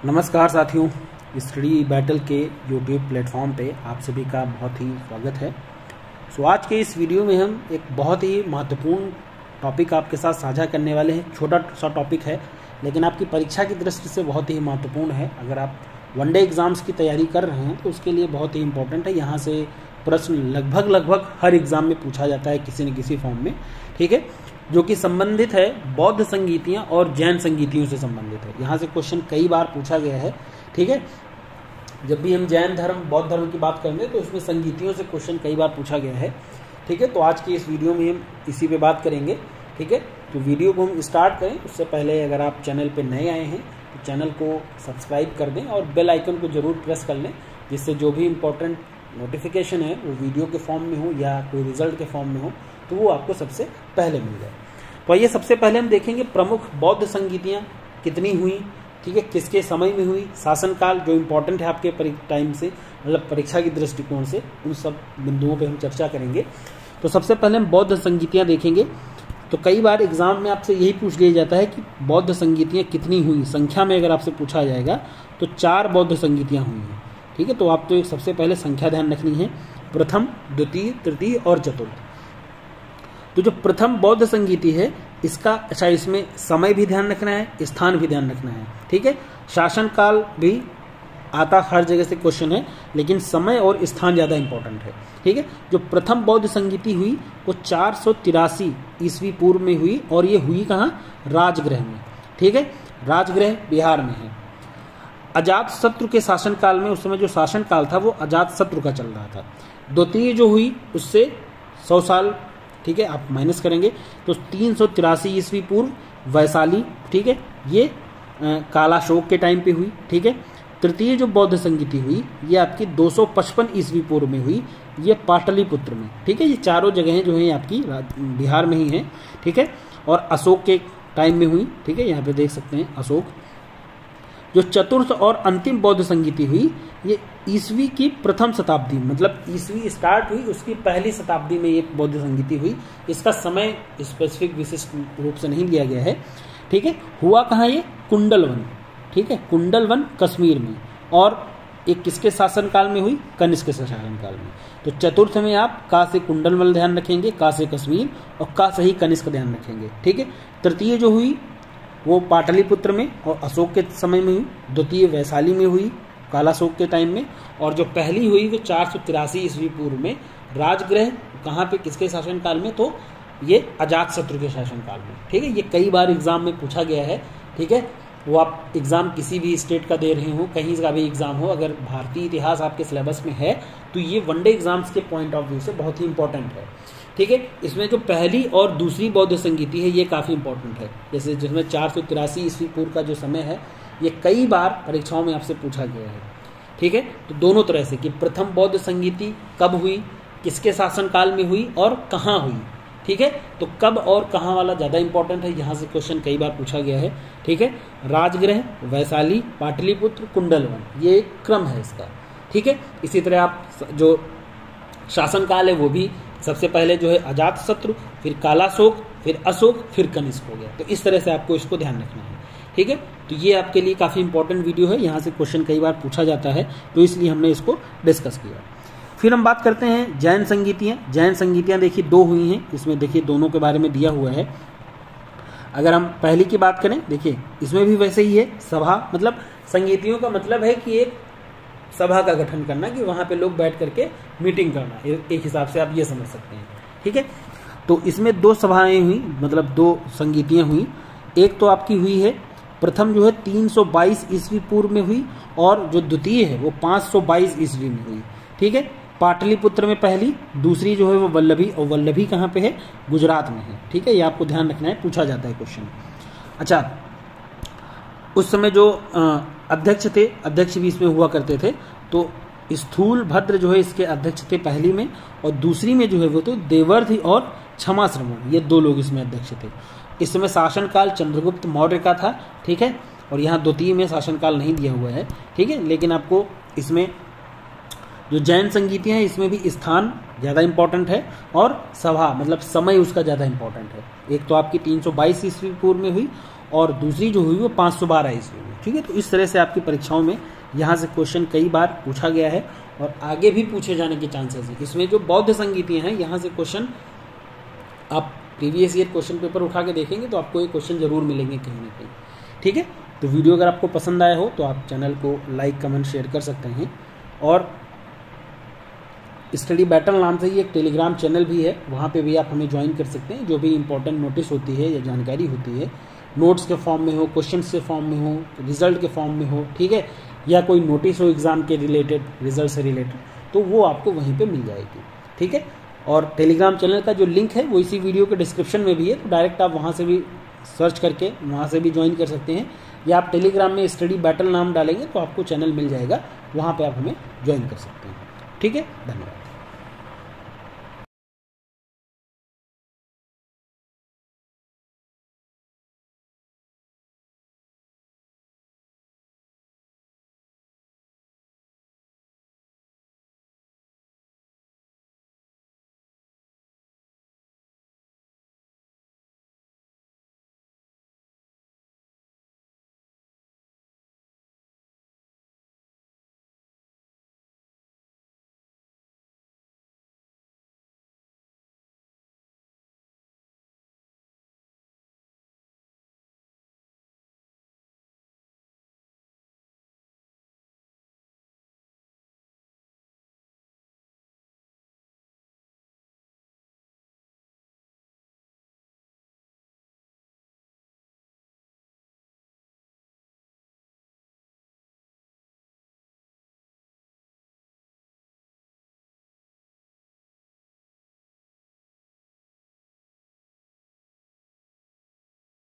नमस्कार साथियों, study battle के यूट्यूब प्लेटफॉर्म पे आप सभी का बहुत ही स्वागत है। आज के इस वीडियो में हम एक बहुत ही महत्वपूर्ण टॉपिक आपके साथ साझा करने वाले हैं। छोटा सा टॉपिक है लेकिन आपकी परीक्षा की दृष्टि से बहुत ही महत्वपूर्ण है। अगर आप वनडे एग्ज़ाम्स की तैयारी कर रहे हैं तो उसके लिए बहुत ही इंपॉर्टेंट है। यहाँ से प्रश्न लगभग हर एग्ज़ाम में पूछा जाता है किसी न किसी फॉर्म में, ठीक है, जो कि संबंधित है बौद्ध संगीतियाँ और जैन संगीतियों से संबंधित है। यहाँ से क्वेश्चन कई बार पूछा गया है, ठीक है। जब भी हम जैन धर्म बौद्ध धर्म की बात करेंगे तो उसमें संगीतियों से क्वेश्चन कई बार पूछा गया है, ठीक है। तो आज की इस वीडियो में हम इसी पे बात करेंगे, ठीक है। तो वीडियो को हम स्टार्ट करें उससे पहले अगर आप चैनल पे नए आए हैं तो चैनल को सब्सक्राइब कर दें और बेल आइकन को जरूर प्रेस कर लें, जिससे जो भी इम्पोर्टेंट नोटिफिकेशन है वो वीडियो के फॉर्म में हो या कोई रिजल्ट के फॉर्म में हो तो वो आपको सबसे पहले मिल जाए। तो आइए सबसे पहले हम देखेंगे प्रमुख बौद्ध संगीतियाँ कितनी हुई, ठीक है, किसके समय में हुई, शासनकाल जो इम्पोर्टेंट है आपके टाइम से, मतलब परीक्षा की दृष्टिकोण से, उन सब बिंदुओं पे हम चर्चा करेंगे। तो सबसे पहले हम बौद्ध संगीतियाँ देखेंगे। तो कई बार एग्जाम में आपसे यही पूछ लिया जाता है कि बौद्ध संगीतियाँ कितनी हुई। संख्या में अगर आपसे पूछा जाएगा तो 4 बौद्ध संगीतियाँ हुई हैं, ठीक है। तो आपको एक सबसे पहले संख्या ध्यान रखनी है, प्रथम, द्वितीय, तृतीय और चतुर्थ। तो जो प्रथम बौद्ध संगीति है इसका इसमें समय भी ध्यान रखना है, स्थान भी ध्यान रखना है, ठीक है। शासनकाल भी आता हर जगह से क्वेश्चन है लेकिन समय और स्थान ज़्यादा इंपॉर्टेंट है, ठीक है। जो प्रथम बौद्ध संगीति हुई वो 483 ईस्वी पूर्व में हुई और ये हुई कहाँ? राजगृह में, ठीक है। राजगृह बिहार में है। अजातशत्रु के शासनकाल में, उस समय जो शासनकाल था वो अजातशत्रु का चल रहा था। द्वितीय जो हुई उससे 100 साल, ठीक है, आप माइनस करेंगे तो 383 ईस्वी पूर्व वैशाली, ठीक है, ये कालाशोक के टाइम पे हुई, ठीक है। तृतीय जो बौद्ध संगीति हुई ये आपकी 255 ईस्वी पूर्व में हुई, ये पाटलिपुत्र में, ठीक है। ये चारों जगहें जो हैं आपकी बिहार में ही हैं, ठीक है। और अशोक के टाइम में हुई, ठीक है, यहाँ पे देख सकते हैं अशोक। जो चतुर्थ और अंतिम बौद्ध संगीति हुई ये ईस्वी की प्रथम शताब्दी, मतलब ईस्वी स्टार्ट हुई उसकी पहली शताब्दी में ये बौद्ध संगीति हुई। इसका समय स्पेसिफिक विशिष्ट रूप से नहीं दिया गया है, ठीक है। हुआ कहाँ? ये कुंडलवन, ठीक है, कुंडलवन कश्मीर में। और एक किसके शासनकाल में हुई? कनिष्क के शासनकाल में। तो चतुर्थ में आप का से कुंडलवन ध्यान रखेंगे, का से कश्मीर और का से ही कनिष्क ध्यान रखेंगे, ठीक है। तृतीय जो हुई वो पाटलिपुत्र में और अशोक के समय में हुई। द्वितीय वैशाली में हुई कालाशोक के टाइम में। और जो पहली हुई वो 483 ईस्वी पूर्व में राजगृह, कहाँ पे, किसके शासनकाल में? तो ये अजातशत्रु के शासनकाल में, ठीक है। ये कई बार एग्जाम में पूछा गया है, ठीक है। वो आप एग्जाम किसी भी स्टेट का दे रहे हो, कहीं का भी एग्जाम हो, अगर भारतीय इतिहास आपके सिलेबस में है तो ये वनडे एग्जाम्स के पॉइंट ऑफ व्यू से बहुत ही इंपॉर्टेंट है, ठीक है। इसमें जो पहली और दूसरी बौद्ध संगीति है ये काफ़ी इंपॉर्टेंट है। जैसे जिसमें 483 ईस्वी पूर्व का जो समय है ये कई बार परीक्षाओं में आपसे पूछा गया है, ठीक है। तो दोनों तरह से कि प्रथम बौद्ध संगीति कब हुई, किसके शासनकाल में हुई और कहाँ हुई, ठीक है। तो कब और कहाँ वाला ज़्यादा इंपॉर्टेंट है, यहाँ से क्वेश्चन कई बार पूछा गया है, ठीक है। राजगृह, वैशाली, पाटलिपुत्र, कुंडलवन, ये एक क्रम है इसका, ठीक है। इसी तरह आप जो शासनकाल है वो भी सबसे पहले जो है अजातशत्रु, फिर कालाशोक, फिर अशोक, फिर कनिष्क हो गया। तो इस तरह से आपको इसको ध्यान रखना है, ठीक है। तो ये आपके लिए काफ़ी इंपॉर्टेंट वीडियो है, यहाँ से क्वेश्चन कई बार पूछा जाता है तो इसलिए हमने इसको डिस्कस किया। फिर हम बात करते हैं जैन संगीतियाँ। जैन संगीतियाँ देखिए 2 हुई हैं, इसमें देखिए दोनों के बारे में दिया हुआ है। अगर हम पहली की बात करें, देखिए इसमें भी वैसे ही है, सभा, मतलब संगीतियों का मतलब है कि एक सभा का गठन करना, कि वहाँ पे लोग बैठ करके मीटिंग करना, एक हिसाब से आप ये समझ सकते हैं, ठीक है। तो इसमें 2 सभाएं हुई, मतलब 2 संगीतियाँ हुई। एक तो आपकी हुई है प्रथम जो है 322 ईस्वी पूर्व में हुई और जो द्वितीय है वो 522 ईस्वी में हुई, ठीक है। पाटलिपुत्र में पहली, दूसरी जो है वो वल्लभी, और वल्लभी कहाँ पे है? गुजरात में है, ठीक है। ये आपको ध्यान रखना है, पूछा जाता है क्वेश्चन। अच्छा, उस समय जो अध्यक्ष थे, अध्यक्ष भी इसमें हुआ करते थे, तो स्थूल भद्र जो है इसके अध्यक्ष थे पहली में, और दूसरी में जो है वो तो देवर्धि और क्षमाश्रमण, ये 2 लोग इसमें अध्यक्ष थे। इस समय शासनकाल चंद्रगुप्त मौर्य का था, ठीक है। और यहाँ द्वितीय में शासनकाल नहीं दिया हुआ है, ठीक है। लेकिन आपको इसमें जो जैन संगीतियाँ हैं इसमें भी स्थान ज़्यादा इंपॉर्टेंट है और सभा, मतलब समय उसका ज़्यादा इंपॉर्टेंट है। एक तो आपकी 322 ईस्वी पूर्व में हुई और दूसरी जो हुई वो 512 ईस्वी में, ठीक है। तो इस तरह से आपकी परीक्षाओं में यहाँ से क्वेश्चन कई बार पूछा गया है और आगे भी पूछे जाने के चांसेस हैं। इसमें जो बौद्ध संगीतियाँ हैं, यहाँ से क्वेश्चन आप प्रीवियस ईयर क्वेश्चन पेपर उठा के देखेंगे तो आपको ये क्वेश्चन जरूर मिलेंगे कहीं ना कहीं, ठीक है। तो वीडियो अगर आपको पसंद आया हो तो आप चैनल को लाइक कमेंट शेयर कर सकते हैं। और स्टडी बैटल नाम से ही एक टेलीग्राम चैनल भी है, वहाँ पे भी आप हमें ज्वाइन कर सकते हैं। जो भी इंपॉर्टेंट नोटिस होती है या जानकारी होती है, नोट्स के फॉर्म में हो, क्वेश्चन के फॉर्म में हो, रिजल्ट के फॉर्म में हो, ठीक है, या कोई नोटिस हो एग्जाम के रिलेटेड, रिजल्ट से रिलेटेड, तो वो आपको वहीं पे मिल जाएगी, ठीक है। और टेलीग्राम चैनल का जो लिंक है वो इसी वीडियो के डिस्क्रिप्शन में भी है, तो डायरेक्ट आप वहाँ से भी सर्च करके वहाँ से भी ज्वाइन कर सकते हैं, या आप टेलीग्राम में स्टडी बैटल नाम डालेंगे तो आपको चैनल मिल जाएगा, वहाँ पर आप हमें ज्वाइन कर सकते हैं, ठीक है। धन्यवाद।